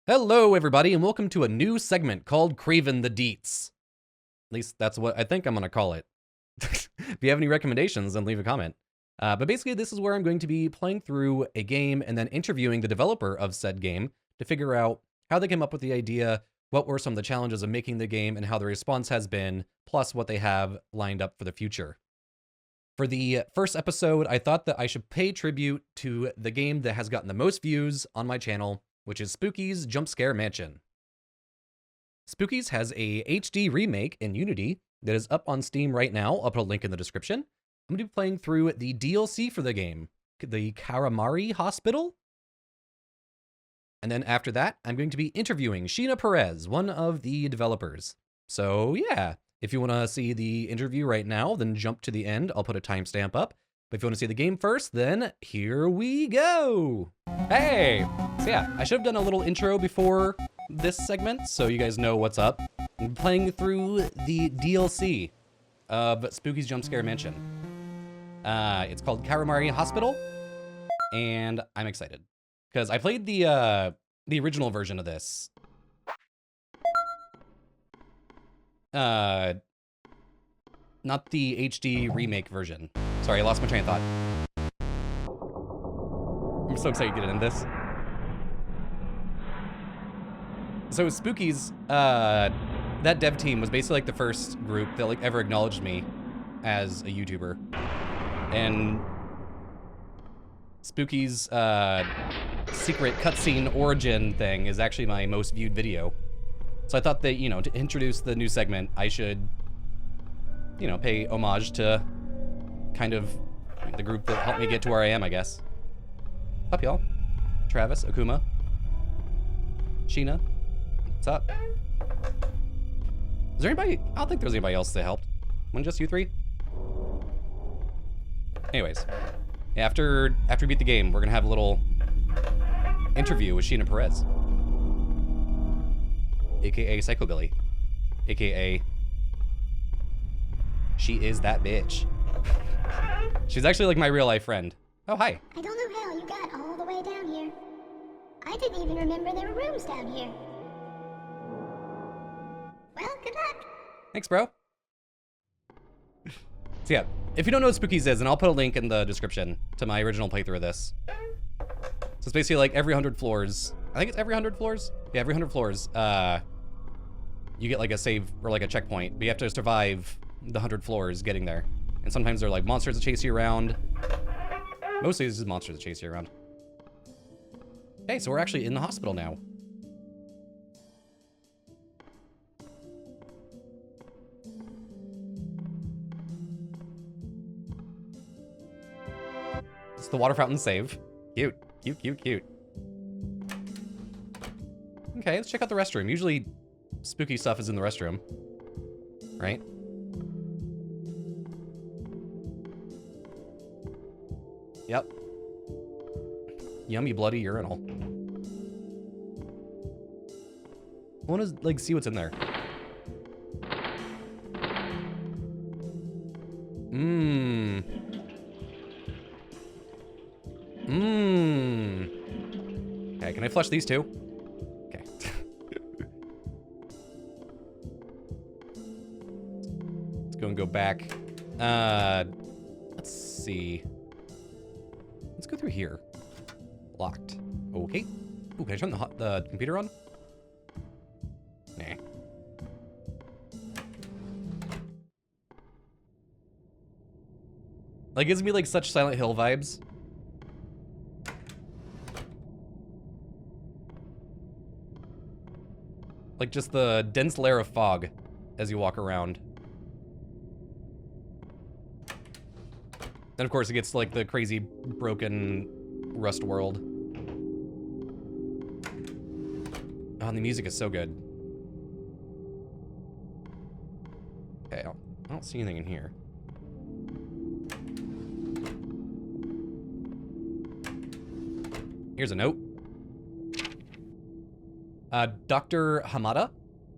Hello, everybody, and welcome to a new segment called Kravin The Deets. At least that's what I think I'm going to call it. If you have any recommendations, then leave a comment. But basically, this is where I'm going to be playing through a game and then interviewing the developer of said game to figure out how they came up with the idea, what were some of the challenges of making the game, and how the response has been, plus what they have lined up for the future. For the first episode, I thought that I should pay tribute to the game that has gotten the most views on my channel, which is Spooky's Jump Scare Mansion. Spooky's has a HD remake in Unity that is up on Steam right now. I'll put a link in the description. I'm going to be playing through the DLC for the game, the Karamari Hospital. And then after that, I'm going to be interviewing Sheena Perez, one of the developers. So yeah, if you want to see the interview right now, then jump to the end. I'll put a timestamp up. But if you want to see the game first, then here we go. Hey! So yeah, I should have done a little intro before this segment, so you guys know what's up. I'm playing through the DLC of Spooky's Jump Scare Mansion. It's called Karamari Hospital, and I'm excited. Because I played the original version of this. Not the HD remake version. Sorry, I lost my train of thought. I'm so excited to get into this. So Spooky's, that dev team was basically like the first group that like ever acknowledged me as a YouTuber. And Spooky's secret cutscene origin thing is actually my most viewed video. So I thought that, you know, to introduce the new segment, I should, you know, pay homage to kind of the group that helped me get to where I am, I guess. Up, y'all. Travis, Akuma, Sheena. What's up? Is there anybody? I don't think there's anybody else that helped. Wasn't just you three? Anyways, after we beat the game, we're gonna have a little interview with Sheena Perez, aka Psychobilly, aka she is that bitch. She's actually like my real life friend. Oh, hi. I don't know how you got all the way down here. I didn't even remember there were rooms down here. Well, good luck. Thanks, bro. So yeah, if you don't know what Spooky's is, and I'll put a link in the description to my original playthrough of this. So it's basically like every 100 floors. I think it's every 100 floors? Yeah, every 100 floors, you get like a save or like a checkpoint, but you have to survive the 100 floors getting there. And sometimes they're like monsters that chase you around. Mostly this is monsters that chase you around. Okay, so we're actually in the hospital now. It's the water fountain save. Cute, cute, cute, cute. Okay, let's check out the restroom. Usually spooky stuff is in the restroom, right? Yep. Yummy bloody urinal. I want to like see what's in there. Mmm. Mmm. Okay, can I flush these two? Okay. Let's go and go back. Let's see. Let's go through here. Locked. Okay. Ooh, can I turn the computer on? Nah. Like, gives me like such Silent Hill vibes. Like just the dense layer of fog as you walk around. And of course it gets like the crazy broken Rust world. Oh, and the music is so good. Okay, I don't see anything in here. Here's a note. Dr. Hamada,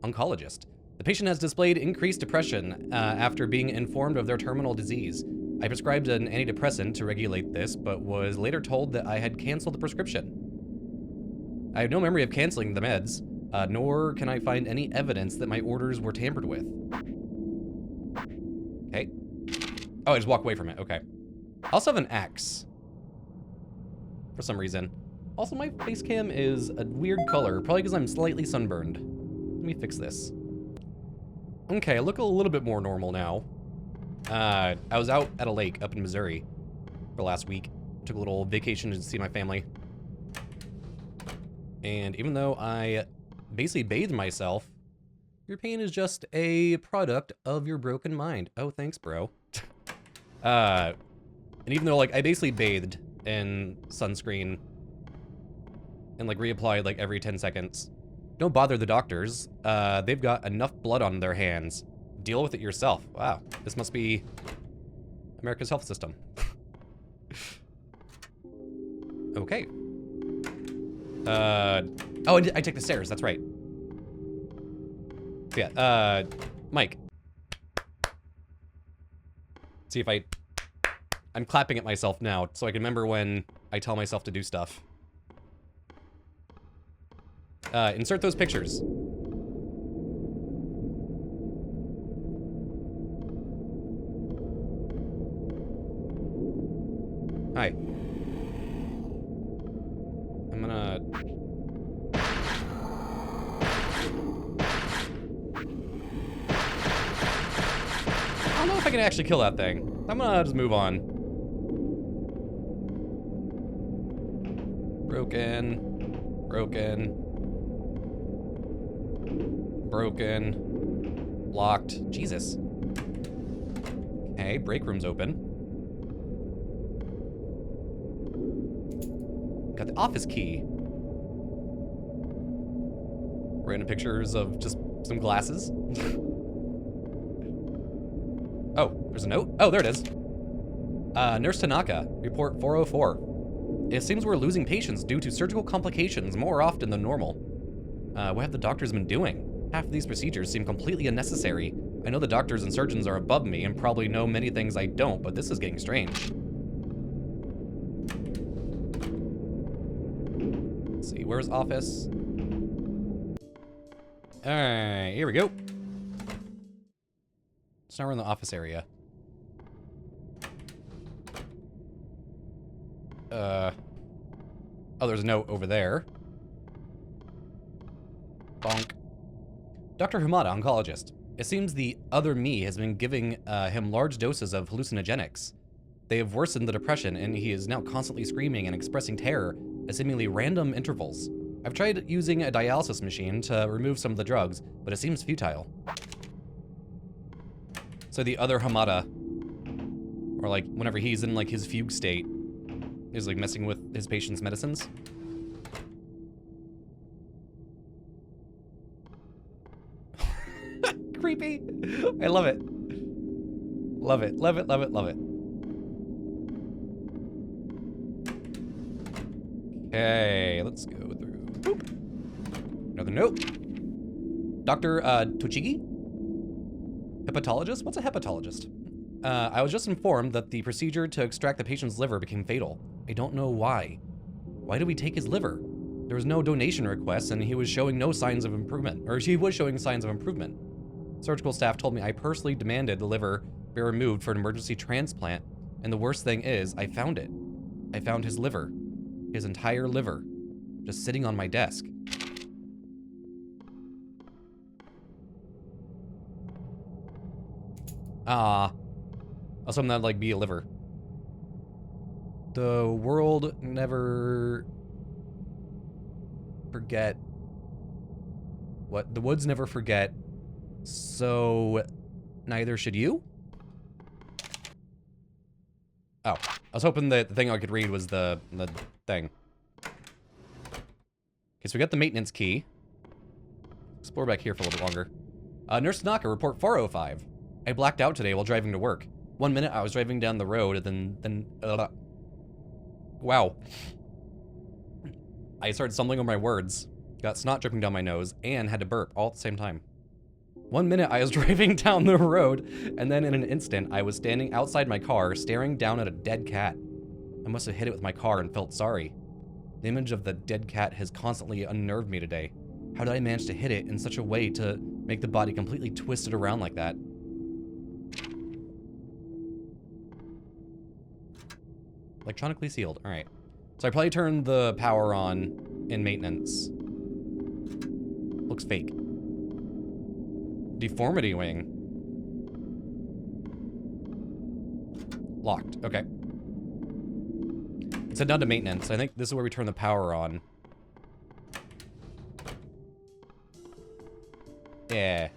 oncologist. The patient has displayed increased depression after being informed of their terminal disease. I prescribed an antidepressant to regulate this, but was later told that I had canceled the prescription. I have no memory of canceling the meds, nor can I find any evidence that my orders were tampered with. Okay. Oh, I just walk away from it. Okay. I also have an axe. For some reason. Also, my face cam is a weird color, probably because I'm slightly sunburned. Let me fix this. Okay, I look a little bit more normal now. I was out at a lake up in Missouri for last week. Took a little vacation to see my family. And even though I basically bathed myself, your pain is just a product of your broken mind. Oh, thanks, bro. And even though, like, I basically bathed in sunscreen and, like, reapplied, like, every 10 seconds. Don't bother the doctors. They've got enough blood on their hands. Deal with it yourself. Wow, this must be America's health system. Okay. Oh, I take the stairs, that's right. Yeah, Mike. See if I'm clapping at myself now, so I can remember when I tell myself to do stuff. Insert those pictures. Hi. I'm gonna... I don't know if I can actually kill that thing. I'm gonna just move on. Broken. Locked. Jesus. Okay, break room's open. Got the office key. Random pictures of just some glasses. Oh, there's a note? Oh, there it is. Nurse Tanaka, report 404. It seems we're losing patients due to surgical complications more often than normal. What have the doctors been doing? Half of these procedures seem completely unnecessary. I know the doctors and surgeons are above me and probably know many things I don't, but this is getting strange. Let's see, where's office? Alright, here we go. So now we're in the office area. Oh, there's a note over there. Bonk. Dr. Hamada, oncologist. It seems the other me has been giving him large doses of hallucinogenics. They have worsened the depression, and he is now constantly screaming and expressing terror at seemingly random intervals. I've tried using a dialysis machine to remove some of the drugs, but it seems futile. So the other Hamada, or like whenever he's in like his fugue state, is like messing with his patient's medicines. Creepy. I love it. Love it, love it, love it, love it. Okay, let's go through. Boop. Another note. Dr. Tochigi? Hepatologist? What's a hepatologist? I was just informed that the procedure to extract the patient's liver became fatal. I don't know why. Why did we take his liver? There was no donation request, and he was showing no signs of improvement. Or he was showing signs of improvement. Surgical staff told me I personally demanded the liver be removed for an emergency transplant, and the worst thing is, I found it. I found his liver. His entire liver. Just sitting on my desk. Ah. I was hoping that'd like be a liver. The world never forget. What? The woods never forget. So neither should you? Oh, I was hoping that the thing I could read was the thing. Okay, so we got the maintenance key. Explore back here for a little bit longer. Nurse Tanaka, report 405. I blacked out today while driving to work. 1 minute I was driving down the road, and then wow. I started stumbling over my words, got snot dripping down my nose, and had to burp all at the same time. 1 minute I was driving down the road, and then in an instant I was standing outside my car staring down at a dead cat. I must have hit it with my car and felt sorry. The image of the dead cat has constantly unnerved me today. How did I manage to hit it in such a way to make the body completely twisted around like that? Electronically sealed. All right. So I probably turned the power on in maintenance. Looks fake. Deformity wing. Locked. Okay. It's head down to maintenance. I think this is where we turn the power on. Yeah.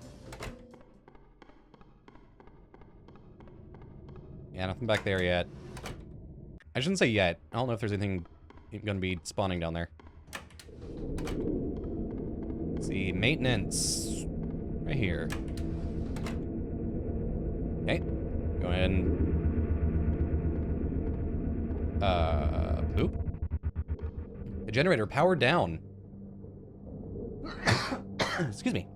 Yeah, nothing back there yet. I shouldn't say yet. I don't know if there's anything gonna be spawning down there. Let's see, maintenance. Right here. Okay. Go ahead and... boop. The generator powered down. Excuse me.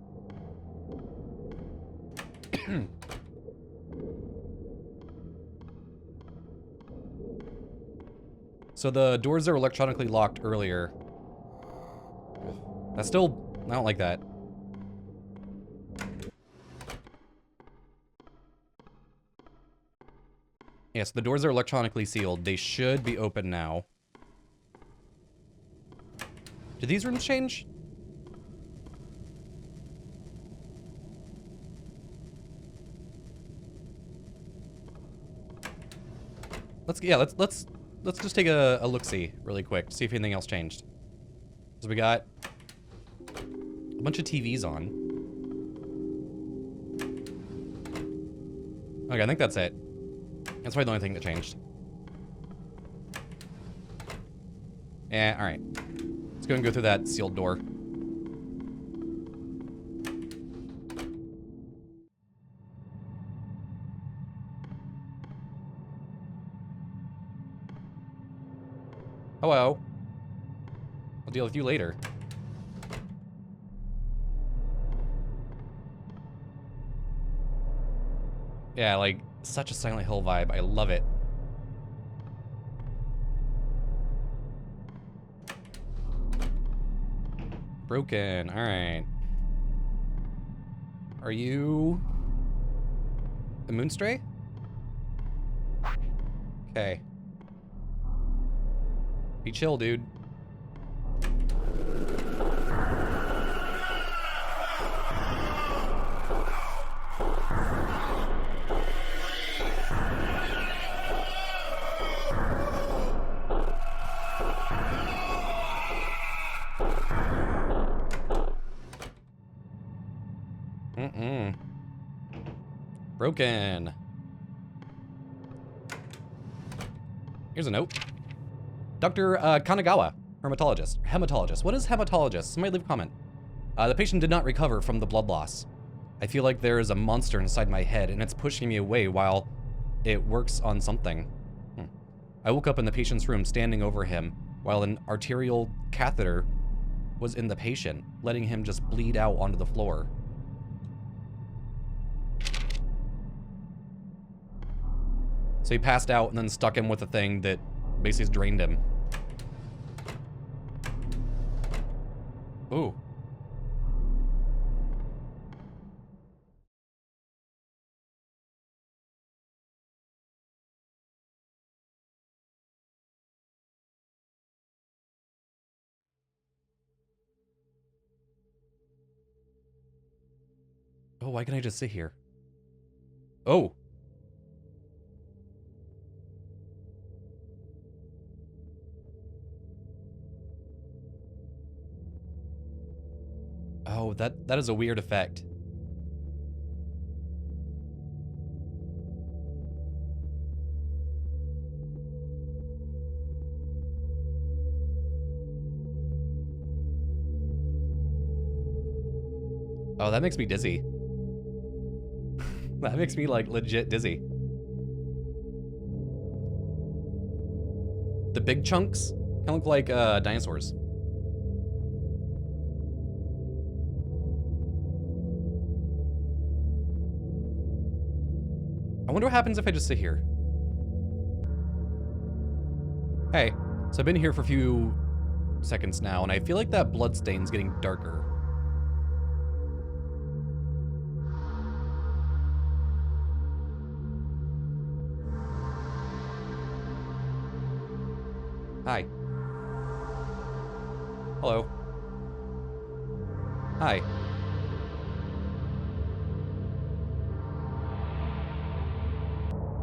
So the doors that were electronically locked earlier. That's still... I don't like that. Yes, the doors are electronically sealed. They should be open now. Did these rooms change? Let's just take a look-see really quick, see if anything else changed. So we got a bunch of TVs on. Okay, I think that's it. That's probably the only thing that changed. Yeah, alright. Let's go and go through that sealed door. Hello. I'll deal with you later. Yeah, like, such a Silent Hill vibe. I love it. Broken. Alright. Are you... a Moonstray? Okay. Be chill, dude. Broken. Here's a note. Dr. Kanagawa, hematologist. What is hematologist? Somebody leave a comment. The patient did not recover from the blood loss. I feel like there is a monster inside my head and it's pushing me away while it works on something. I woke up in the patient's room standing over him while an arterial catheter was in the patient, letting him just bleed out onto the floor. So he passed out and then stuck him with a thing that basically drained him. Ooh. Oh, why can't I just sit here? Oh. Oh, that is a weird effect. Oh, that makes me dizzy. That makes me, like, legit dizzy. The big chunks kind of look like dinosaurs. I wonder what happens if I just sit here. Hey, so I've been here for a few seconds now, and I feel like that bloodstain's getting darker. Hi. Hello. Hi.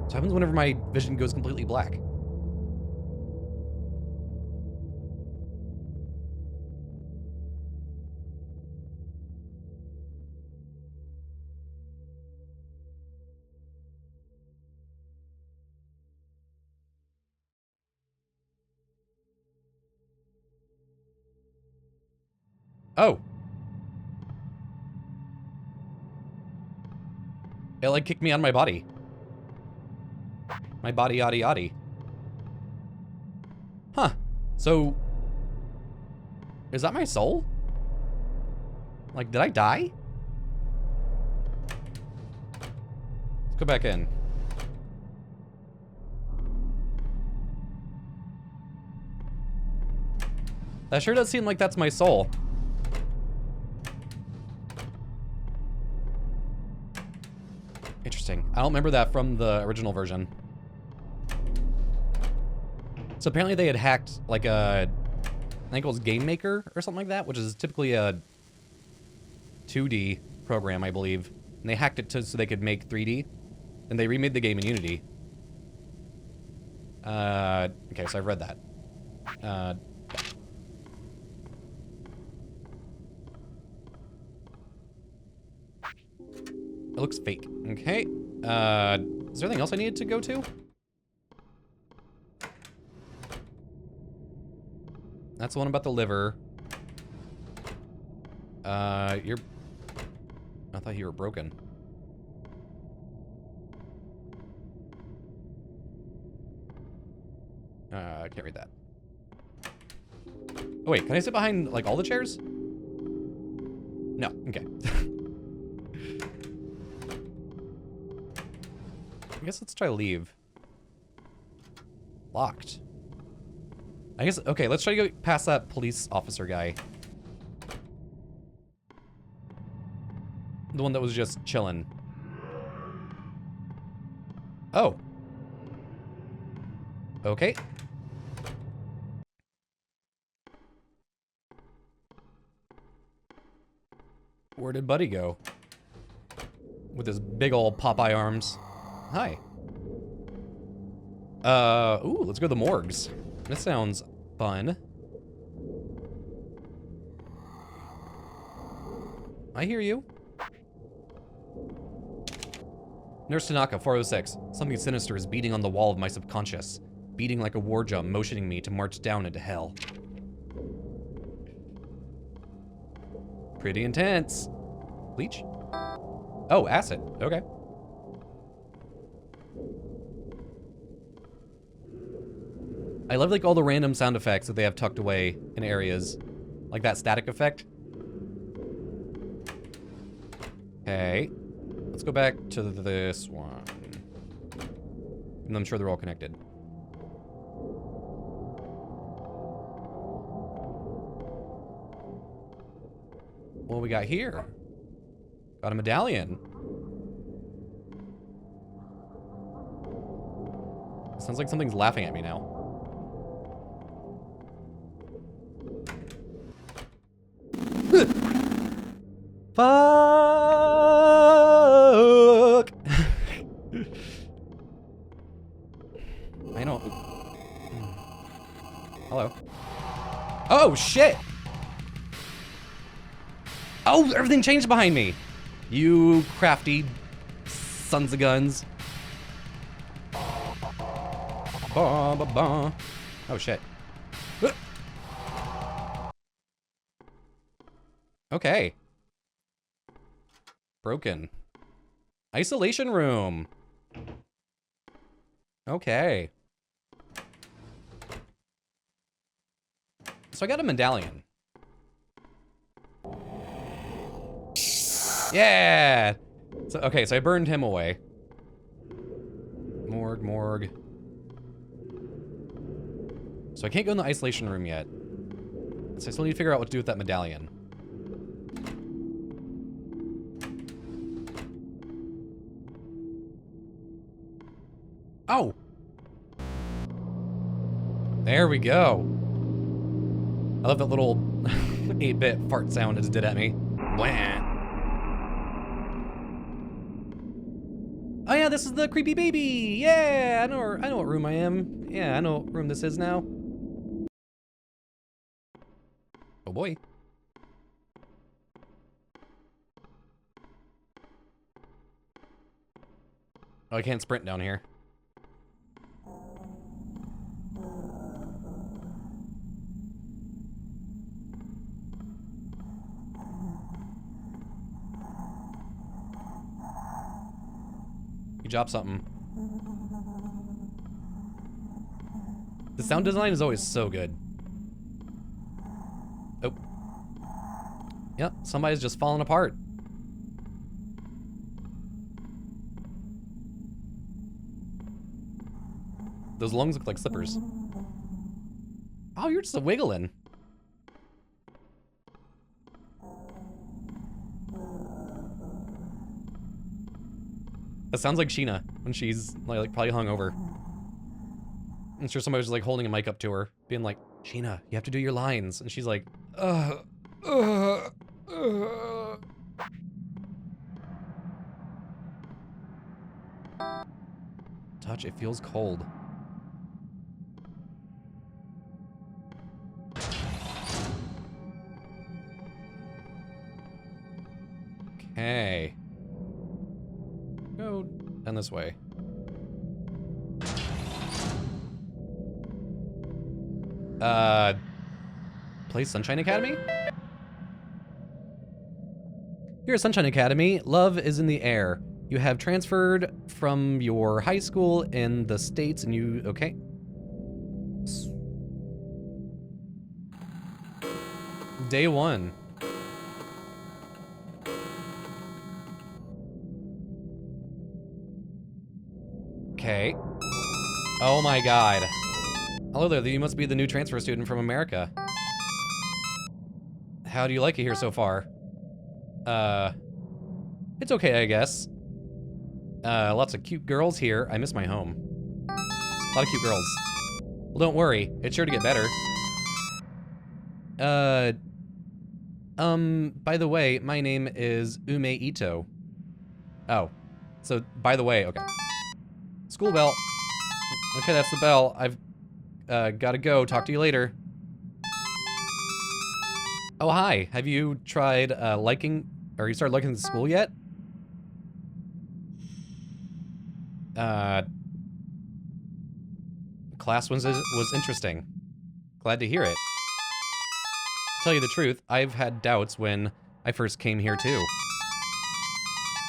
So what happens whenever my vision goes completely black? Oh. It like kicked me out of my body. My body, yaddy, yaddy. Huh. So, is that my soul? Like, did I die? Let's go back in. That sure does seem like that's my soul. Interesting. I don't remember that from the original version. So apparently they had hacked like a, I think it was Game Maker or something like that, which is typically a 2D program, I believe. And they hacked it so they could make 3D. And they remade the game in Unity. Okay, so I've read that. It looks fake. Okay. Is there anything else I needed to go to? That's the one about the liver. I thought you were broken. I can't read that. Oh wait, can I sit behind, like, all the chairs? No, okay. I guess let's try to leave. Locked. I guess, okay, let's try to go past that police officer guy. The one that was just chilling. Oh. Okay. Where did Buddy go? With his big old Popeye arms. Hi. Ooh, let's go to the morgues. This sounds fun. I hear you. Nurse Tanaka, 406. Something sinister is beating on the wall of my subconscious. Beating like a war drum, motioning me to march down into hell. Pretty intense. Bleach? Oh, acid. Okay. I love like all the random sound effects that they have tucked away in areas. Like that static effect. Okay. Let's go back to this one. And I'm sure they're all connected. What we got here? Got a medallion. Sounds like something's laughing at me now. Fuck! I know. Hello. Oh, shit! Oh, everything changed behind me! You crafty sons of guns. Ba, ba, ba. Oh, shit. Okay. Broken. Isolation room. Okay. So I got a medallion. Yeah! So, okay, so I burned him away. Morgue, morgue. So I can't go in the isolation room yet. So I still need to figure out what to do with that medallion. Oh! There we go. I love that little 8-bit fart sound it just did at me. Wah. Oh yeah, this is the creepy baby! Yeah, I know what room I am. Yeah, I know what room this is now. Oh boy. Oh, I can't sprint down here. You dropped something. The sound design is always so good. Oh. Yep, somebody's just falling apart. Those lungs look like slippers. Oh, you're just a wiggling. That sounds like Sheena when she's like probably hungover. I'm sure somebody was like holding a mic up to her, being like, "Sheena, you have to do your lines," and she's like, Touch, it feels cold. Okay. Go down this way. Play Sunshine Academy? Here at Sunshine Academy, love is in the air. You have transferred from your high school in the States and you, okay. Day 1. Okay. Oh my god. Hello there, you must be the new transfer student from America. How do you like it here so far? It's okay, I guess. Lots of cute girls here. I miss my home. A lot of cute girls. Well, don't worry, it's sure to get better. By the way, my name is Ume Ito. Oh. So, by the way, okay. School bell. Okay, that's the bell. I've gotta go. Talk to you later. Oh, hi. Have you tried liking, or you started liking the school yet? Class was interesting. Glad to hear it. To tell you the truth, I've had doubts when I first came here too.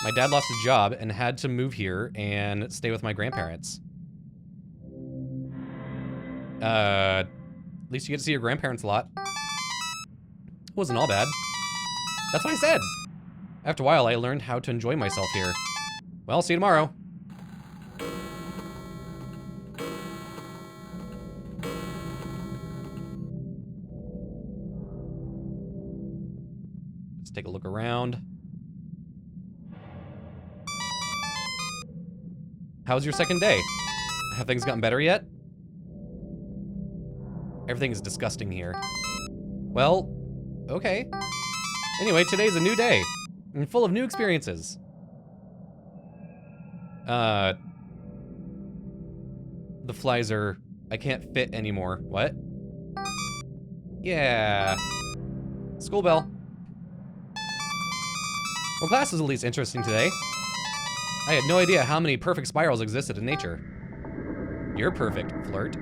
My dad lost his job and had to move here and stay with my grandparents. At least you get to see your grandparents a lot. It wasn't all bad. That's what I said. After a while, I learned how to enjoy myself here. Well, see you tomorrow. Let's take a look around. How's your second day? Have things gotten better yet? Everything is disgusting here. Well, okay. Anyway, today's a new day, and full of new experiences. The flies are... I can't fit anymore. What? Yeah. School bell. Well, class is at least interesting today. I had no idea how many perfect spirals existed in nature. You're perfect, flirt.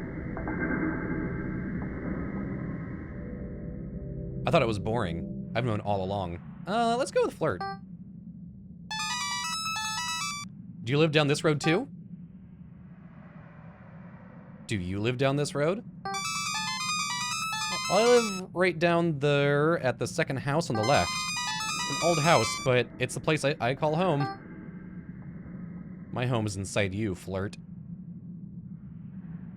I thought it was boring. I've known all along. Let's go with flirt. Do you live down this road too? Do you live down this road? I live right down there at the second house on the left. It's an old house, but it's the place I call home. My home is inside you, flirt.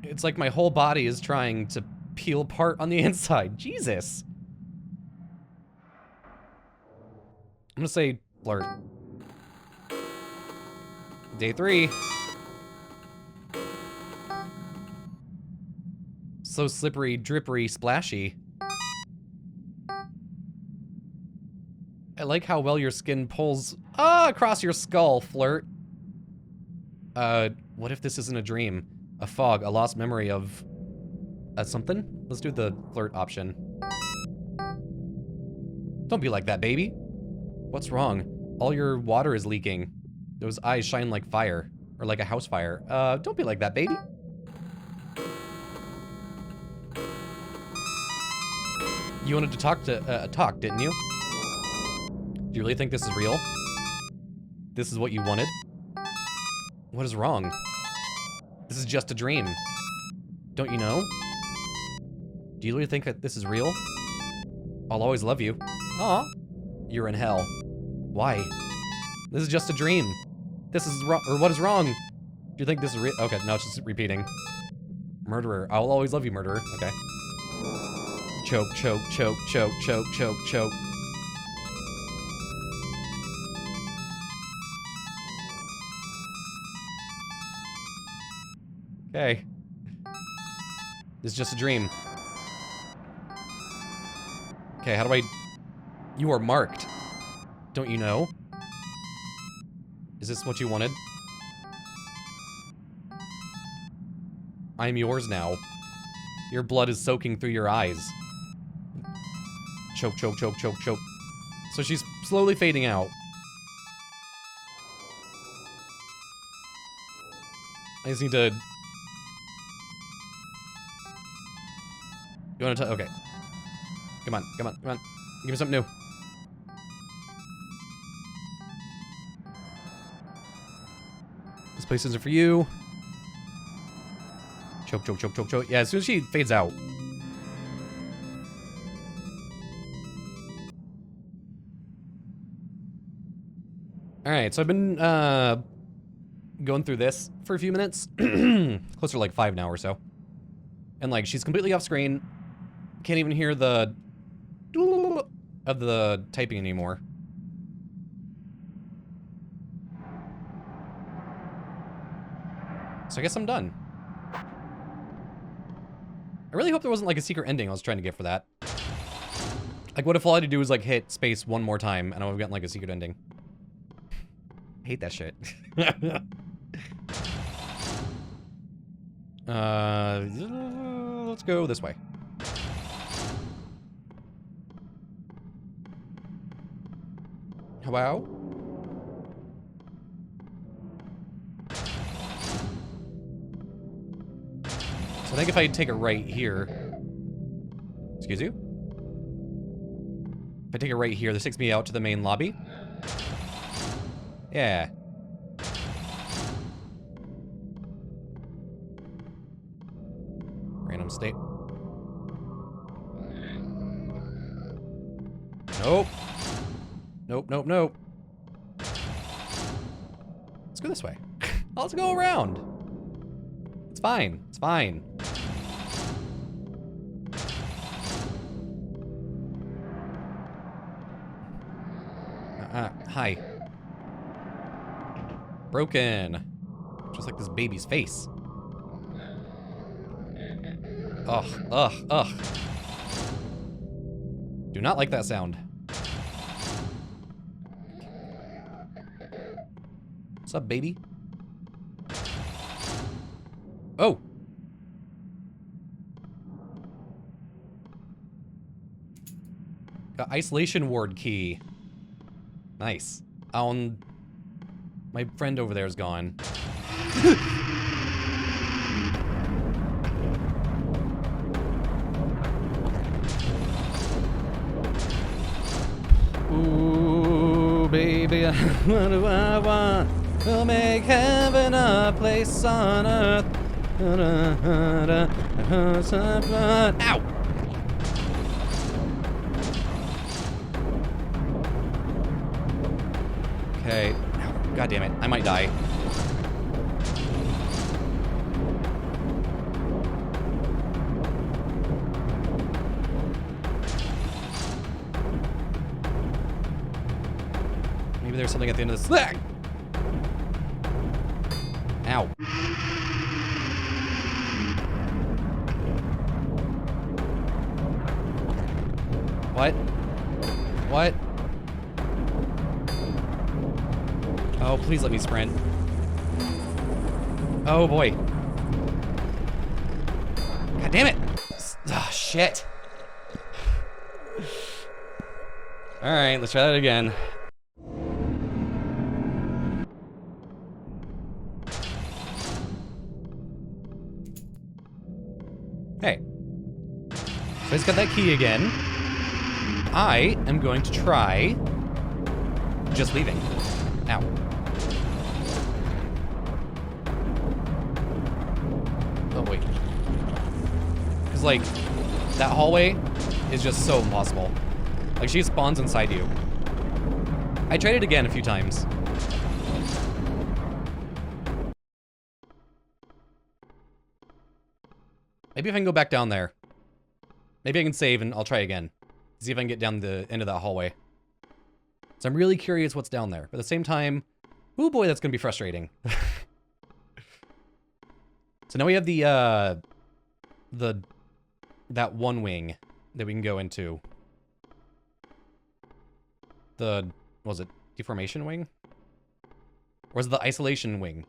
It's like my whole body is trying to peel apart on the inside. Jesus. gonna say flirt. Day 3. So slippery, drippery, splashy. I like how well your skin pulls across your skull, flirt. What if this isn't a dream? A fog, a lost memory of something? Let's do the flirt option. Don't be like that, baby. What's wrong? All your water is leaking. Those eyes shine like fire, or like a house fire. Don't be like that, baby. You wanted to talk, didn't you? Do you really think this is real? This is what you wanted? What is wrong? This is just a dream. Don't you know? Do you really think that this is real? I'll always love you. Aw. You're in hell. Why? This is just a dream. This is wrong, or what is wrong? Do you think this is real? Okay, no, it's just repeating. Murderer. I will always love you, murderer. Okay. Choke, choke, choke, choke, choke, choke, choke. Okay. This is just a dream. Okay, how do I... You are marked. Don't you know? Is this what you wanted? I'm yours now. Your blood is soaking through your eyes. Choke, choke, choke, choke, choke. So she's slowly fading out. I just need to... You wanna okay. Come on, come on, come on. Give me something new. This place isn't for you. Choke, choke, choke, choke, choke. Yeah, as soon as she fades out. Alright, so I've been going through this for a few minutes. Closer to like 5 now or so. And like, she's completely off screen. Can't even hear the of the typing anymore. So I guess I'm done. I really hope there wasn't like a secret ending I was trying to get for that. Like, what if all I had to do was like hit space one more time and I would have gotten like a secret ending? I hate that shit. Let's go this way. Hello? So I think if I take it right here... Excuse you? If I take it right here, this takes me out to the main lobby. Yeah. Random state. Nope. Nope, nope, nope. Let's go this way. Let's go around. It's fine. It's fine. Hi. Broken. Just like this baby's face. Ugh, ugh, ugh. Do not like that sound. What's up, baby? Oh! Got isolation ward key. Nice. My friend over there is gone. Ooh, baby, what do I want? We'll make heaven a place on earth. Ow! Okay. God damn it. I might die. Maybe there's something at the end of this. Ah! Ow. What? What? Oh, please let me sprint. Oh boy. God damn it. Oh, shit. Alright, let's try that again. Hey. So I just got that key again. I am going to try just leaving. Ow. Oh, wait. Because, like, that hallway is just so impossible. Like, she spawns inside you. I tried it again a few times. Maybe if I can go back down there. Maybe I can save and I'll try again. See if I can get down the end of that hallway. So I'm really curious what's down there. But at the same time, oh boy, that's gonna be frustrating. So now we have that one wing that we can go into. What was it deformation wing? Or was it the isolation wing?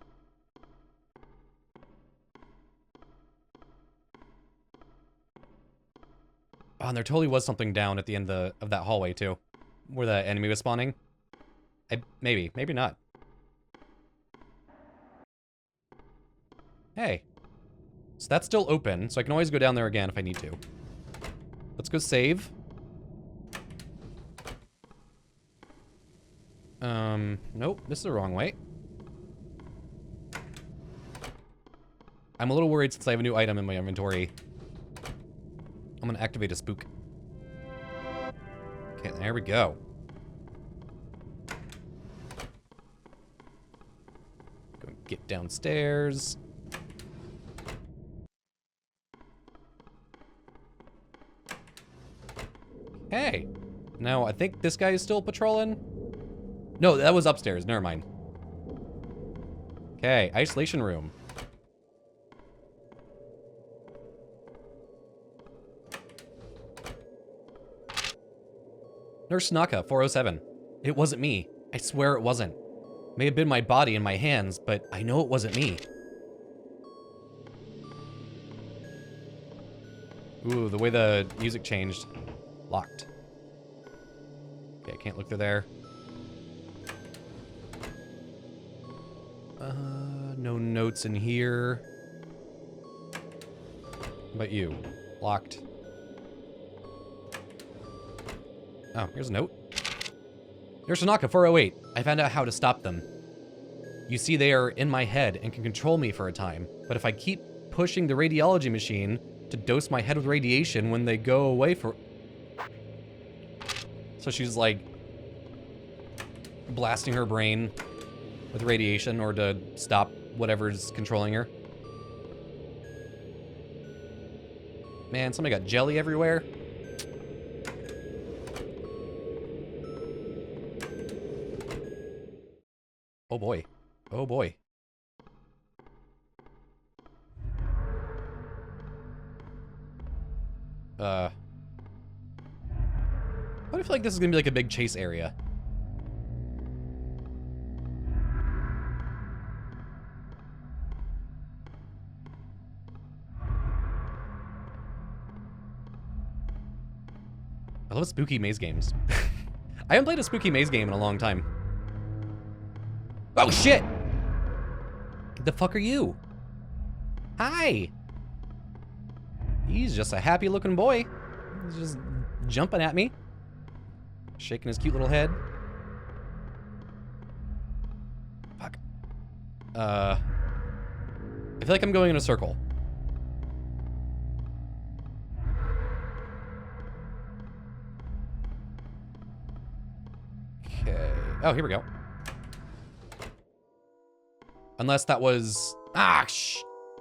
Oh, and there totally was something down at the end of that hallway, too. Where the enemy was spawning. Maybe not. Hey. So that's still open, so I can always go down there again if I need to. Let's go save. Nope, this is the wrong way. I'm a little worried since I have a new item in my inventory. I'm gonna activate a spook. Okay, there we go. Go get downstairs. Hey. Now, I think this guy is still patrolling. No, that was upstairs. Never mind. Okay, isolation room. Nurse Naka, 407. It wasn't me. I swear it wasn't. May have been my body and my hands, but I know it wasn't me. Ooh, the way the music changed. Locked. Okay, I can't look through there. No notes in here. How about you? Locked. Oh, here's a note. Nurse Tanaka, 408. I found out how to stop them. You see, they are in my head and can control me for a time. But if I keep pushing the radiology machine to dose my head with radiation when they go away for... So she's like blasting her brain with radiation or to stop whatever's controlling her. Man, somebody got jelly everywhere. Oh boy. Oh boy. What if like this is gonna be like a big chase area? I love spooky maze games. I haven't played a spooky maze game in a long time. Oh shit! The fuck are you? Hi! He's just a happy looking boy. He's just jumping at me. Shaking his cute little head. Fuck. I feel like I'm going in a circle. Okay. Oh, here we go. Unless that was... Ah,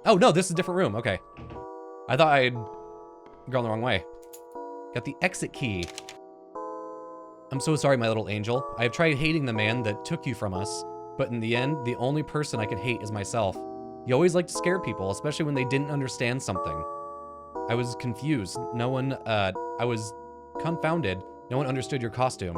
Oh, no, this is a different room. Okay. I thought I'd gone the wrong way. Got the exit key. I'm so sorry, my little angel. I have tried hating the man that took you from us, but in the end, the only person I could hate is myself. You always like to scare people, especially when they didn't understand something. I was confused. I was confounded. No one understood your costume.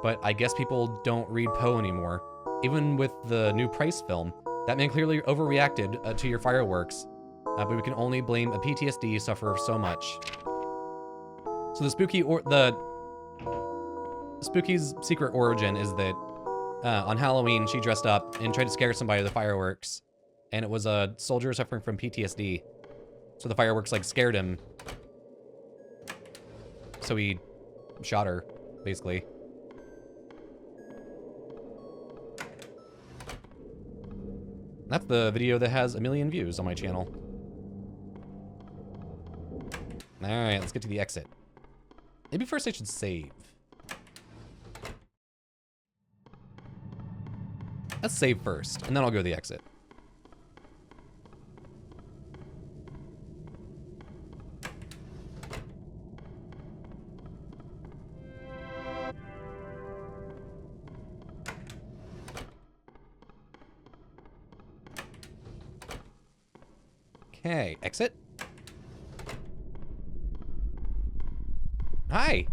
But I guess people don't read Poe anymore. Even with the new Price film, that man clearly overreacted to your fireworks. But we can only blame a PTSD sufferer so much. So the Spooky's secret origin is that on Halloween she dressed up and tried to scare somebody with the fireworks, and it was a soldier suffering from PTSD. So the fireworks like scared him. So he shot her, basically. That's the video that has 1 million views on my channel. Alright, let's get to the exit. Maybe first I should save. Let's save first, and then I'll go to the exit. Okay, exit. Hi.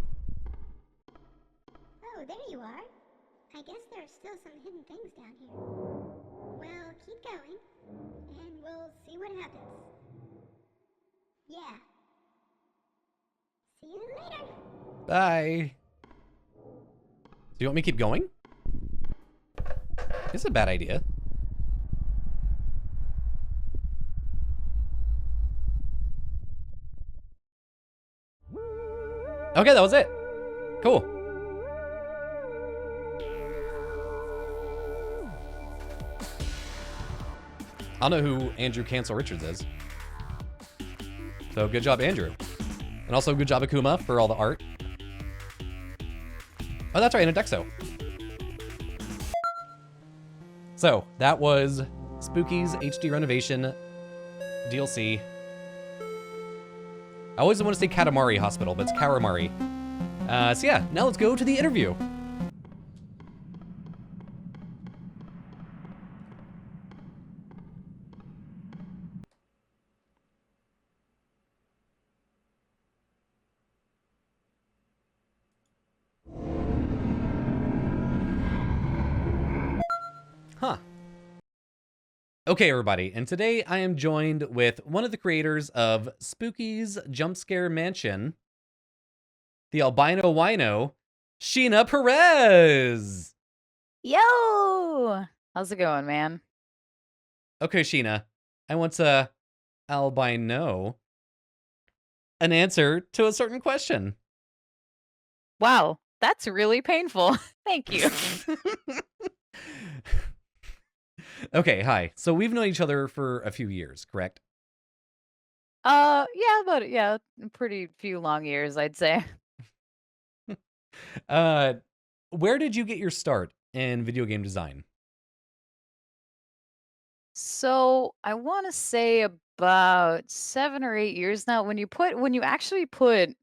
Oh, there you are. I guess there are still some hidden things down here. Well, keep going, and we'll see what happens. Yeah. See you later. Bye. Do you want me to keep going? This is a bad idea. Okay, that was it. Cool. I don't know who Andrew Cancel Richards is. So good job, Andrew. And also good job, Akuma, for all the art. Oh, that's right, and Adexo. So that was Spooky's HD Renovation DLC. I always want to say Katamari Hospital, but it's Karamari. So yeah, now let's go to the interview. Huh. Okay, everybody, and today I am joined with one of the creators of Spooky's Jump Scare Mansion, the albino wino, Sheena Perez. Yo! How's it going, man? Okay, Sheena, I want to albino an answer to a certain question. Wow, that's really painful. Thank you. Okay, hi. So we've known each other for a few years, correct? Yeah, pretty few long years, I'd say. Where did you get your start in video game design? So I want to say about 7 or 8 years now. When you actually put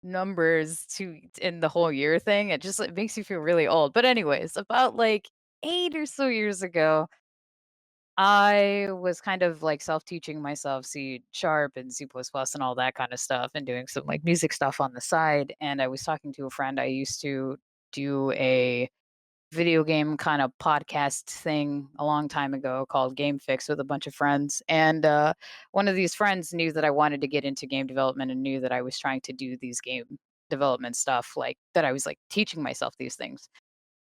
numbers to in the whole year thing, it just it makes you feel really old. But anyways, about like 8 or so years ago, I was kind of like self-teaching myself C sharp and C++ plus plus and all that kind of stuff and doing some like music stuff on the side. And I was talking to a friend. I used to do a video game kind of podcast thing a long time ago called Game Fix with a bunch of friends. And one of these friends knew that I wanted to get into game development and knew that I was trying to do these game development stuff, like that I was like teaching myself these things.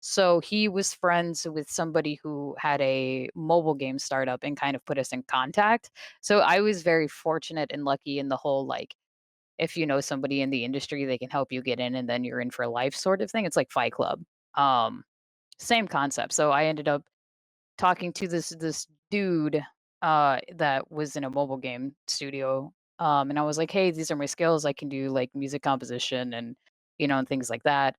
So he was friends with somebody who had a mobile game startup and kind of put us in contact. So I was very fortunate and lucky in the whole like if you know somebody in the industry, they can help you get in and then you're in for life sort of thing. It's like Fight Club. Um Same concept. So I ended up talking to this dude that was in a mobile game studio. And I was like, "Hey, these are my skills. I can do like music composition and and things like that.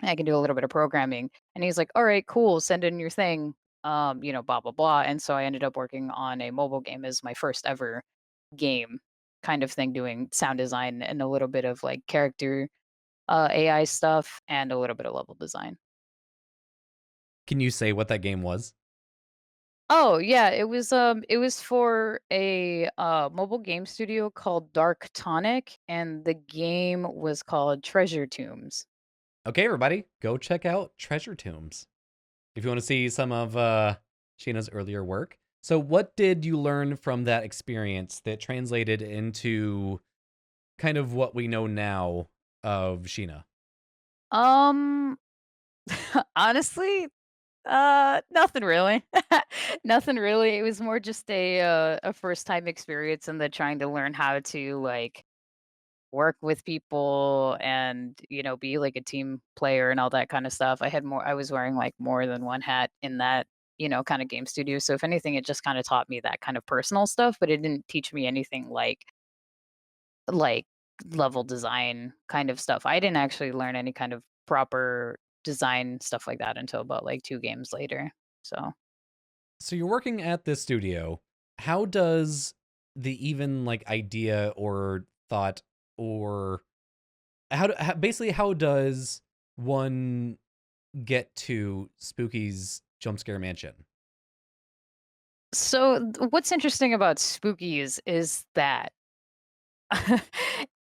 I can do a little bit of programming." And he's like, "All right, cool. Send in your thing. Blah blah blah." And so I ended up working on a mobile game as my first ever game kind of thing, doing sound design and a little bit of like character. AI stuff, and a little bit of level design. Can you say what that game was? Oh, yeah, it was for a, mobile game studio called Dark Tonic, and the game was called Treasure Tombs. Okay, everybody, go check out Treasure Tombs if you want to see some of Sheena's earlier work. So, what did you learn from that experience that translated into kind of what we know now of Sheena? Um, honestly, nothing really. Nothing really. It was more just a first time experience and then trying to learn how to, like, work with people and, be like a team player and all that kind of stuff. I was wearing like more than one hat in that, kind of game studio. So if anything, it just kind of taught me that kind of personal stuff, but it didn't teach me anything like level design kind of stuff. I didn't actually learn any kind of proper design stuff like that until about like 2 games later. So So, you're working at this studio. How does the even like idea or thought or basically how does one get to Spooky's jump scare mansion? what's interesting about Spookies is that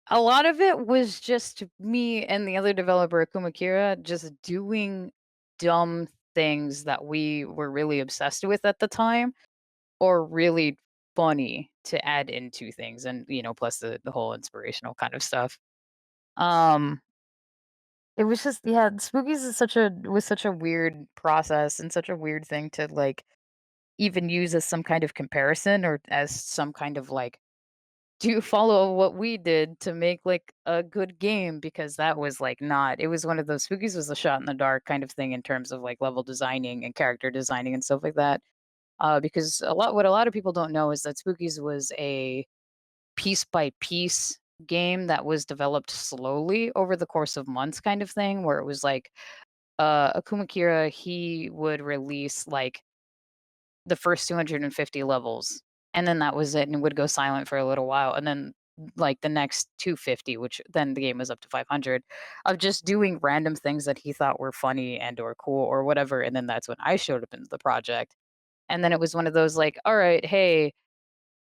a lot of it was just me and the other developer, Kumakira, just doing dumb things that we were really obsessed with at the time or really funny to add into things and, plus the whole inspirational kind of stuff. Um, it was just yeah, Spookies is such a weird process and such a weird thing to like even use as some kind of comparison or as some kind of like do you follow what we did to make like a good game because that was like not it was one of those Spookies was a shot in the dark kind of thing in terms of like level designing and character designing and stuff like that. Because a lot of people don't know is that Spookies was a piece by piece game that was developed slowly over the course of months kind of thing where it was like Akuma Kira he would release like the first 250 levels, and then that was it, and it would go silent for a little while, and then, like, the next 250, which then the game was up to 500, of just doing random things that he thought were funny and or cool or whatever, and then that's when I showed up into the project, and then it was one of those, like, "Alright, hey,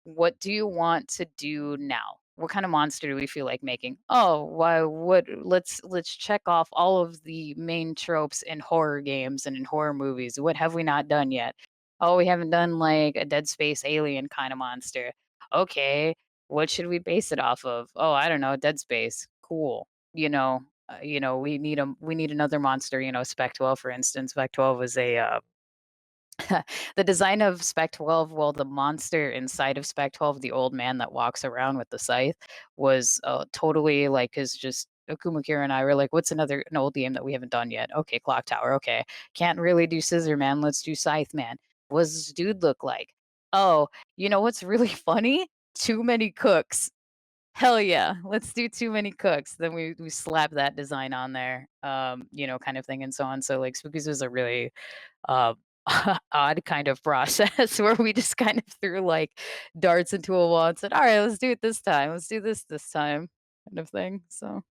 what do you want to do now? What kind of monster do we feel like making? Oh, why what let's check off all of the main tropes in horror games and in horror movies. What have we not done yet? Oh, we haven't done like a Dead Space alien kind of monster. Okay, what should we base it off of? Oh, I don't know, Dead Space. Cool. We need another monster, Spec 12 for instance. Spec 12 was a the design of Spec 12, well, the monster inside of Spec 12, the old man that walks around with the scythe, was totally like, because just Akuma Kira and I were like, what's an old game that we haven't done yet? Okay, Clock Tower. Okay. Can't really do Scissor Man. Let's do Scythe Man. What does this dude look like? Oh, you know what's really funny? Too many cooks. Hell yeah. Let's do too many cooks. Then we slap that design on there, kind of thing and so on. So like Spookies was a really uh, odd kind of process where we just kind of threw like darts into a wall and said, "All right, let's do it this time. Let's do this time," kind of thing. So,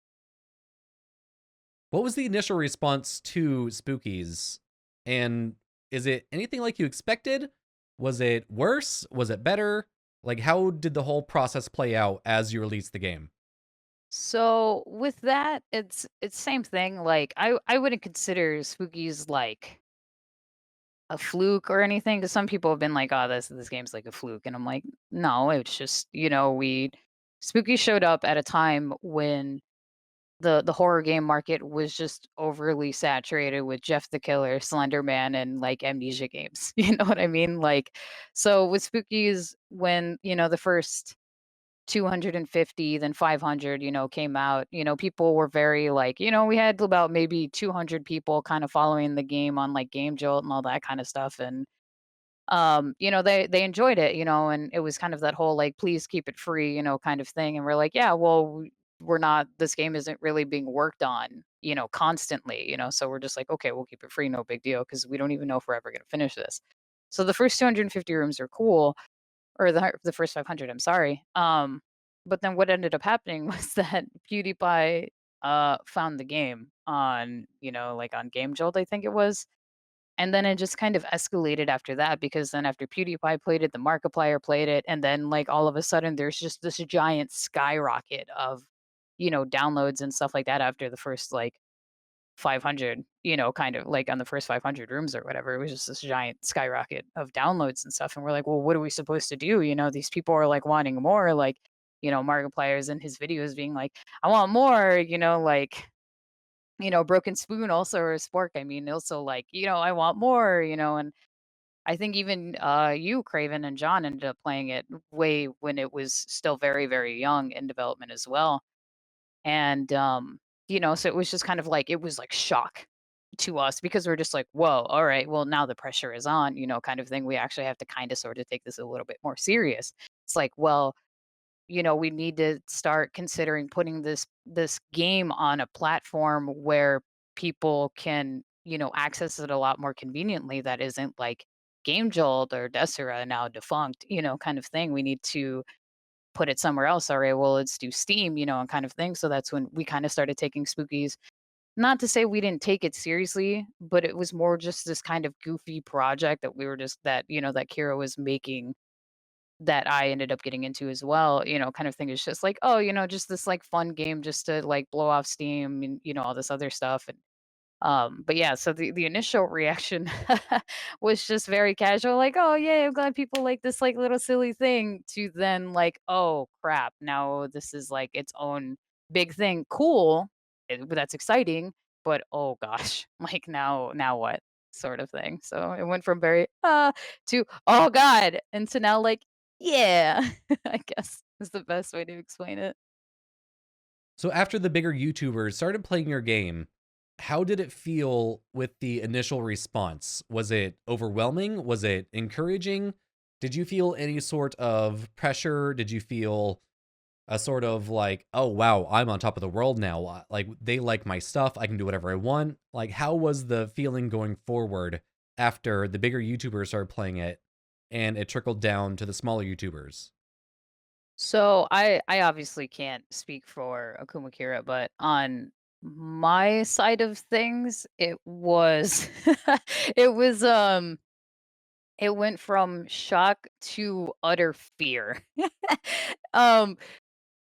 What was the initial response to Spookies? And is it anything like you expected? Was it worse? Was it better? Like, how did the whole process play out as you released the game? with that, it's same thing. Like I wouldn't consider Spookies like a fluke or anything because some people have been like, "Oh, this game's like a fluke," and I'm like, "No, it's just we." Spooky showed up at a time when the horror game market was just overly saturated with Jeff the Killer, Slender Man, and like amnesia games. You know what I mean? Like, so with Spookies, when the first 250, then 500, came out, people were very like, we had about maybe 200 people kind of following the game on like Game Jolt and all that kind of stuff. And they enjoyed it, and it was kind of that whole like please keep it free, kind of thing, and we're like, yeah, well, we're not this game isn't really being worked on, constantly, so we're just like, okay, we'll keep it free, no big deal, because we don't even know if we're ever going to finish this. So the first 250 rooms are cool, or the first 500, I'm sorry. But then what ended up happening was that PewDiePie found the game on, like on Game Jolt, I think it was. And then it just kind of escalated after that because then after PewDiePie played it, the Markiplier played it, and then like all of a sudden there's just this giant skyrocket of, downloads and stuff like that after the first like 500, kind of like on the first 500 rooms or whatever. It was just this giant skyrocket of downloads and stuff. And we're like, well, what are we supposed to do? These people are like wanting more, like, Markiplier's in his videos being like, I want more, like, Broken Spoon also, or Spork, I mean, also like, I want more, and I think even you, Craven, and John ended up playing it way when it was still very, very young in development as well. And so it was just kind of like it was like shock to us because we're just like, whoa, all right, well now the pressure is on, kind of thing. We actually have to kind of sort of take this a little bit more serious. It's like, well, we need to start considering putting this game on a platform where people can, access it a lot more conveniently. That isn't like Game Jolt or Desera, now defunct, kind of thing. We need to put it somewhere else. All right, well, let's do Steam, and kind of thing. So that's when we kind of started taking Spookies. Not to say we didn't take it seriously, but it was more just this kind of goofy project that we were just that, that Kira was making, that I ended up getting into as well, kind of thing. Is just like, oh, just this like fun game just to like blow off steam and, all this other stuff. And but yeah, so the initial reaction was just very casual, like, "Oh, yeah, I'm glad people like this like little silly thing," to then like, "Oh, crap, now this is like its own big thing. Cool, but that's exciting, but oh gosh, like now what?" sort of thing. So it went from very to oh god, and to now like, yeah, I guess is the best way to explain it. So after the bigger YouTubers started playing your game, how did it feel with the initial response? Was it overwhelming? Was it encouraging? Did you feel any sort of pressure? Did you feel a sort of like, oh wow, I'm on top of the world now. Like they like my stuff. I can do whatever I want. Like how was the feeling going forward after the bigger YouTubers started playing it and it trickled down to the smaller YouTubers? So I obviously can't speak for Akuma Kira, but on my side of things, it was it was it went from shock to utter fear. um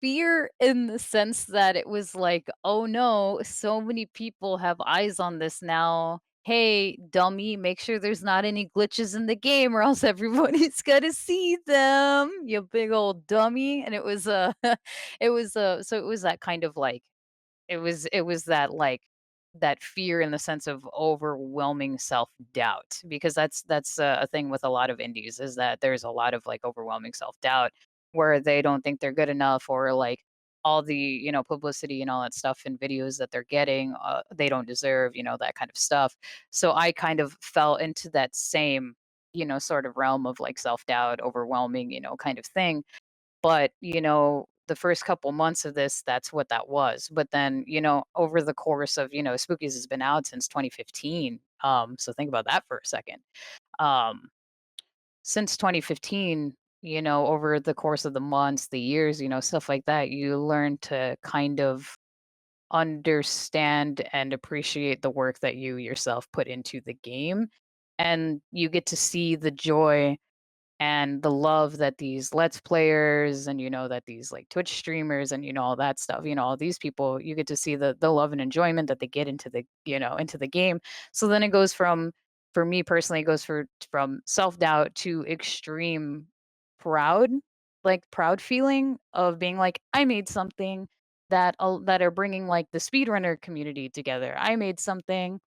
Fear in the sense that it was like, "Oh no, so many people have eyes on this now. Hey, dummy, make sure there's not any glitches in the game or else everybody's gonna see them, you big old dummy." And it was, so it was that kind of like it was that, like, that fear in the sense of overwhelming self-doubt, because that's a thing with a lot of indies, is that there's a lot of, like, overwhelming self-doubt where they don't think they're good enough, or, like, all the, publicity and all that stuff and videos that they're getting, they don't deserve, that kind of stuff. So I kind of fell into that same, sort of realm of, like, self-doubt, overwhelming, kind of thing. But, the first couple months of this, that's what that was. But then, over the course of, Spookies has been out since 2015. So think about that for a second. Um, since 2015, over the course of the months, the years, stuff like that, you learn to kind of understand and appreciate the work that you yourself put into the game. And you get to see the joy and the love that these let's players and that these like Twitch streamers and all that stuff, all these people, you get to see the love and enjoyment that they get into the into the game. So then it goes from, for me personally, it goes from self-doubt to extreme proud, like proud feeling of being like, I made something that are bringing like the speedrunner community together. I made something,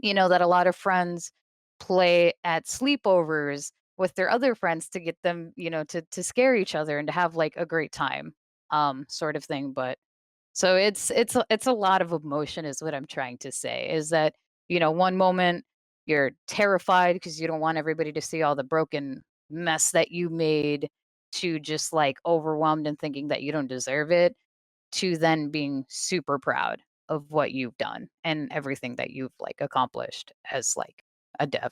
that a lot of friends play at sleepovers with their other friends to get them, to scare each other and to have like a great time, sort of thing. But so it's a lot of emotion is what I'm trying to say, is that, one moment you're terrified because you don't want everybody to see all the broken mess that you made, to just like overwhelmed and thinking that you don't deserve it, to then being super proud of what you've done and everything that you've like accomplished as like a dev.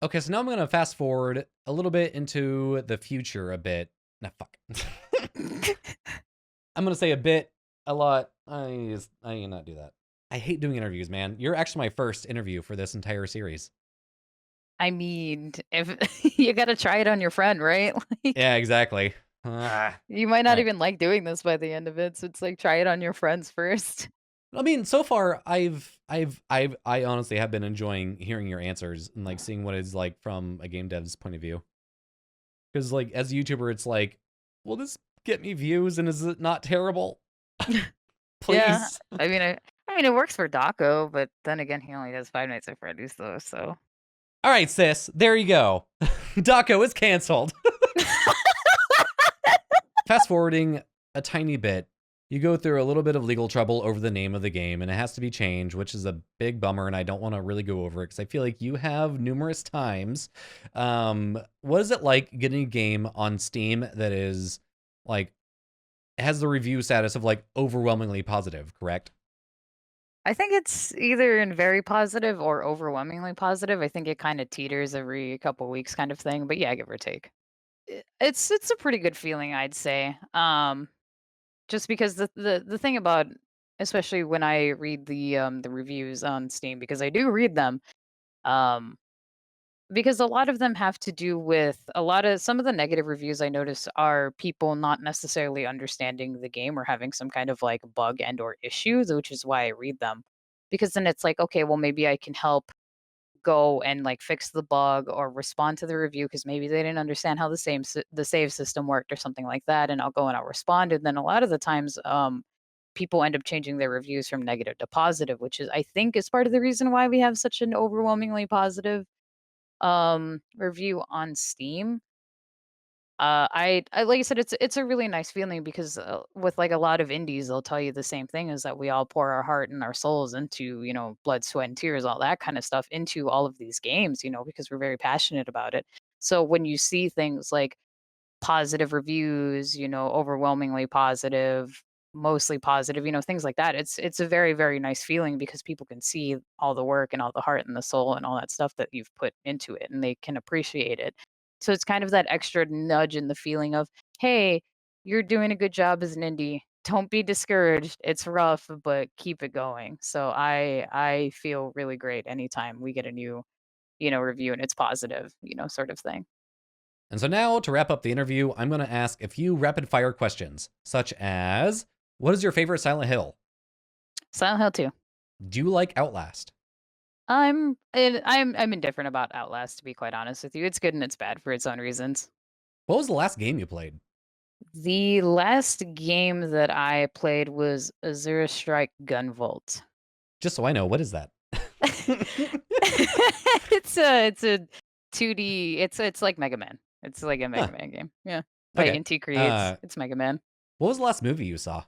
Okay, so now I'm going to fast forward a little bit into the future a bit. Nah, fuck. I'm going to say a bit a lot. I cannot do that. I hate doing interviews, man. You're actually my first interview for this entire series. I mean, if you gotta try it on your friend, right? Like, Yeah, exactly. Ah. you might All not right. even like doing this by the end of it, so it's like, try it on your friends first. I mean, so far, I honestly have been enjoying hearing your answers and like seeing what it's like from a game dev's point of view. Because like as a YouTuber, it's like, will this get me views and is it not terrible? Yeah, Please. I mean, it works for Daco, but then again, he only does Five Nights at Freddy's, though, so. All right, sis. There you go. Daco is canceled. Fast forwarding a tiny bit, you go through a little bit of legal trouble over the name of the game, and it has to be changed, which is a big bummer, and I don't want to really go over it because I feel like you have numerous times. What is it like getting a game on Steam that is like has the review status of like overwhelmingly positive, correct? I think it's either in very positive or overwhelmingly positive. I think it kind of teeters every couple weeks kind of thing, but yeah, give or take. It's a pretty good feeling, I'd say. Just because the thing about, especially when I read the reviews on Steam, because I do read them, um because a lot of them have to do with a lot of some of the negative reviews I notice are people not necessarily understanding the game or having some kind of like bug and or issue, which is why I read them. Because then it's like, okay, well maybe I can help go and like fix the bug or respond to the review because maybe they didn't understand how the save system worked or something like that, and I'll go and I'll respond. And then a lot of the times people end up changing their reviews from negative to positive, which is I think is part of the reason why we have such an overwhelmingly positive review on Steam. I like I said, it's a really nice feeling because with like a lot of indies, they'll tell you the same thing is that we all pour our heart and our souls into, blood, sweat, and tears, all that kind of stuff into all of these games, because we're very passionate about it. So when you see things like positive reviews, overwhelmingly positive, mostly positive, things like that. It's a very, very nice feeling because people can see all the work and all the heart and the soul and all that stuff that you've put into it and they can appreciate it. So it's kind of that extra nudge in the feeling of, hey, you're doing a good job as an indie. Don't be discouraged. It's rough, but keep it going. So I feel really great anytime we get a new, review and it's positive, sort of thing. And so now, to wrap up the interview, I'm going to ask a few rapid fire questions, such as what is your favorite Silent Hill? Silent Hill 2. Do you like Outlast? I'm indifferent about Outlast, to be quite honest with you. It's good and it's bad for its own reasons. What was the last game you played? The last game that I played was Azura Strike Gunvolt. Just so I know, what is that? It's a 2D. It's like Mega Man. It's like a Mega Man game. Yeah. By Okay. Inti Creates. It's Mega Man. What was the last movie you saw?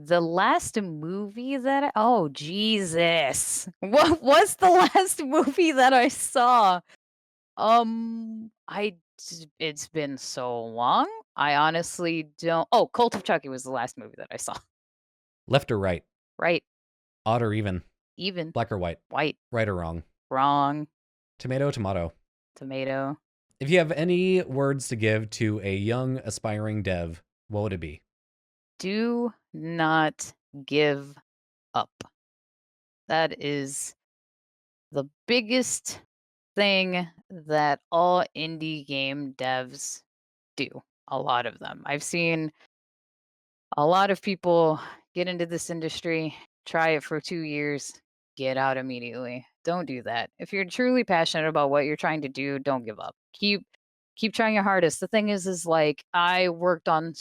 The last movie that oh Jesus. What was the last movie that I saw? It's been so long. I honestly don't. Oh, Cult of Chucky was the last movie that I saw. Left or right? Right. Odd or even? Even. Black or white? White. Right or wrong? Wrong. Tomato, tomato. Tomato. If you have any words to give to a young aspiring dev, what would it be? Do not give up. That is the biggest thing that all indie game devs do. A lot of them. I've seen a lot of people get into this industry, try it for 2 years, get out immediately. Don't do that. If you're truly passionate about what you're trying to do, don't give up. Keep trying your hardest. The thing is like I've worked on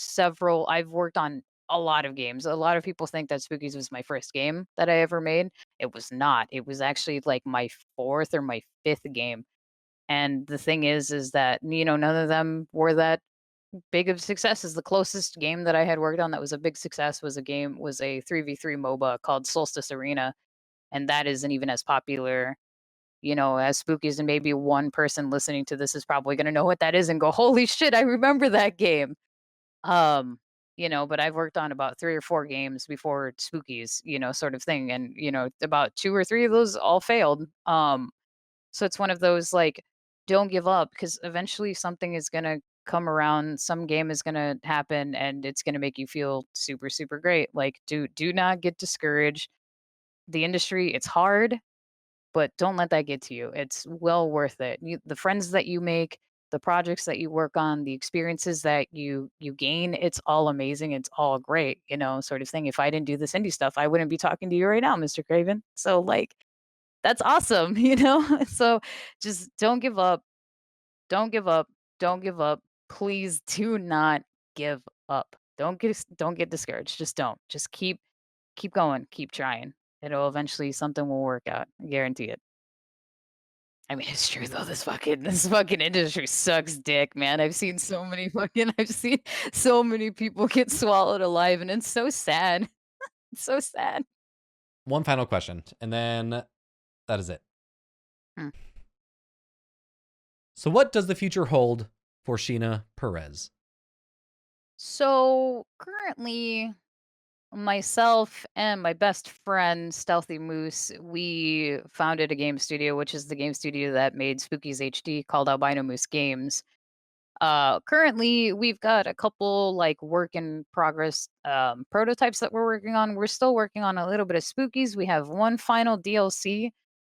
a lot of games. A lot of people think that Spookies was my first game that I ever made. It was not. It was actually like my fourth or my fifth game. And the thing is that, none of them were that big of successes. The closest game that I had worked on that was a big success was a 3v3 MOBA called Solstice Arena, and that isn't even as popular, as Spookies, and maybe one person listening to this is probably going to know what that is and go, "Holy shit, I remember that game." Um, but I've worked on about 3 or 4 games before Spookies, sort of thing, and about 2 or 3 of those all failed. So it's one of those like don't give up because eventually something is going to come around. Some game is gonna happen, and it's gonna make you feel super, super great. Like, do not get discouraged. The industry, it's hard, but don't let that get to you. It's well worth it. The friends that you make, the projects that you work on, the experiences that you gain, it's all amazing. It's all great, sort of thing. If I didn't do this indie stuff, I wouldn't be talking to you right now, Mr. Craven. So like that's awesome, So just don't give up. Don't give up. Don't give up. Please do not give up. Don't get discouraged. Just don't. Just keep going. Keep trying. It'll eventually something will work out. I guarantee it. I mean, it's true though. This fucking industry sucks dick, man. I've seen so many people get swallowed alive, and it's so sad. It's so sad. One final question, and then that is it. Hmm. So what does the future hold for Sheena Perez? So currently, myself and my best friend Stealthy Moose, we founded a game studio, which is the game studio that made Spookies HD, called Albino Moose Games. Currently, we've got a couple like work in progress prototypes that we're working on. We're still working on a little bit of Spookies. We have one final DLC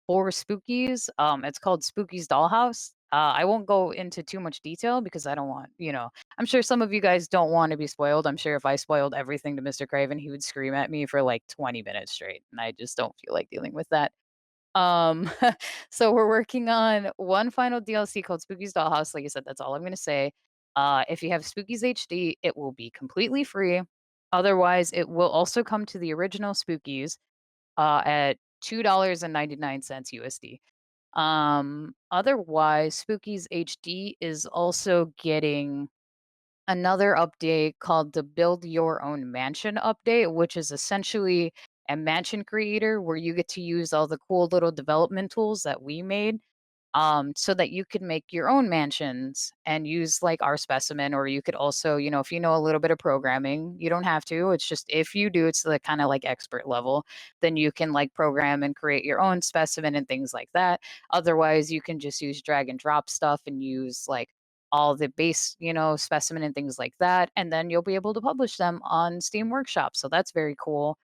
for Spookies. It's called Spookies Dollhouse. I won't go into too much detail because I don't want, I'm sure some of you guys don't want to be spoiled. I'm sure if I spoiled everything to MrKravin, he would scream at me for like 20 minutes straight. And I just don't feel like dealing with that. Um, so we're working on one final DLC called Spooky's Dollhouse. Like I said, that's all I'm gonna say. If you have Spooky's HD, it will be completely free. Otherwise, it will also come to the original Spookies at $2.99 USD. Otherwise, Spookies HD is also getting another update called the Build Your Own Mansion update, which is essentially a mansion creator where you get to use all the cool little development tools that we made, so that you could make your own mansions and use like our specimen. Or you could also, if you know a little bit of programming, you don't have to. It's just if you do, it's the kind of like expert level, then you can like program and create your own specimen and things like that. Otherwise, you can just use drag and drop stuff and use like all the base, specimen and things like that. And then you'll be able to publish them on Steam Workshop. So that's very cool.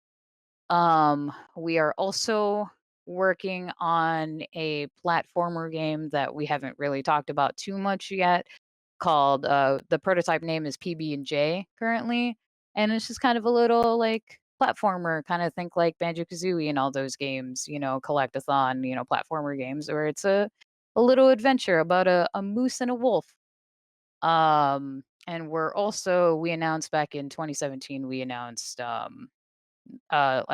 We are also working on a platformer game that we haven't really talked about too much yet, called the prototype name is PB&J currently, and it's just kind of a little like platformer, kind of think like Banjo-Kazooie and all those games, collectathon, platformer games where it's a little adventure about a moose and a wolf. And we announced back in 2017, we announced a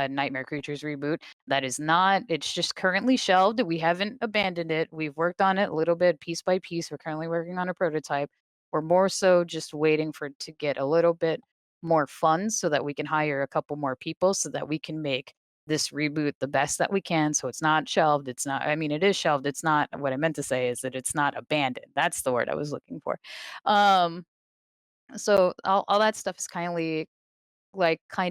Nightmare Creatures reboot. That is not, it's just currently shelved. We haven't abandoned it. We've worked on it a little bit piece by piece. We're currently working on a prototype. We're more so just waiting for it to get a little bit more funds so that we can hire a couple more people so that we can make this reboot the best that we can. So it's not shelved. It's not, I mean, it is shelved. It's not, what I meant to say is that it's not abandoned. That's the word I was looking for. Um, so all that stuff is kind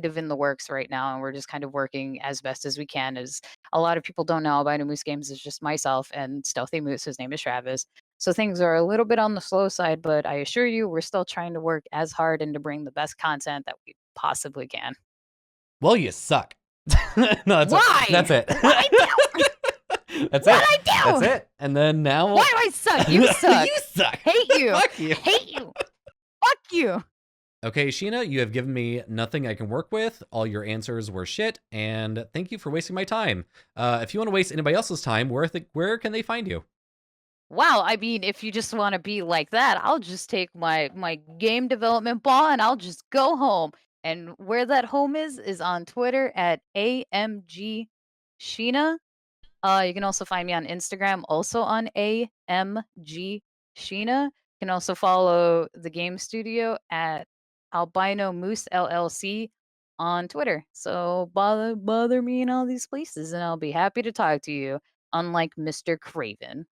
of in the works right now, and we're just kind of working as best as we can. As a lot of people don't know, Albino Moose Games is just myself and Stealthy Moose, his name is Travis. So things are a little bit on the slow side, but I assure you we're still trying to work as hard and to bring the best content that we possibly can. Well, you suck. No, Why? that's it. What I do? That's What it. I do? That's it. And then now Why do I suck? You suck. You suck. Hate you. Fuck you. Hate you. Fuck you. Okay, Sheena, you have given me nothing I can work with. All your answers were shit, and thank you for wasting my time. If you want to waste anybody else's time, where can they find you? Wow, I mean, if you just want to be like that, I'll just take my game development ball and I'll just go home. And where that home is on Twitter at AMG Sheena. You can also find me on Instagram, also on AMG Sheena. You can also follow the game studio at Albino Moose LLC on Twitter. So bother me in all these places, and I'll be happy to talk to you. Unlike Mr. Craven.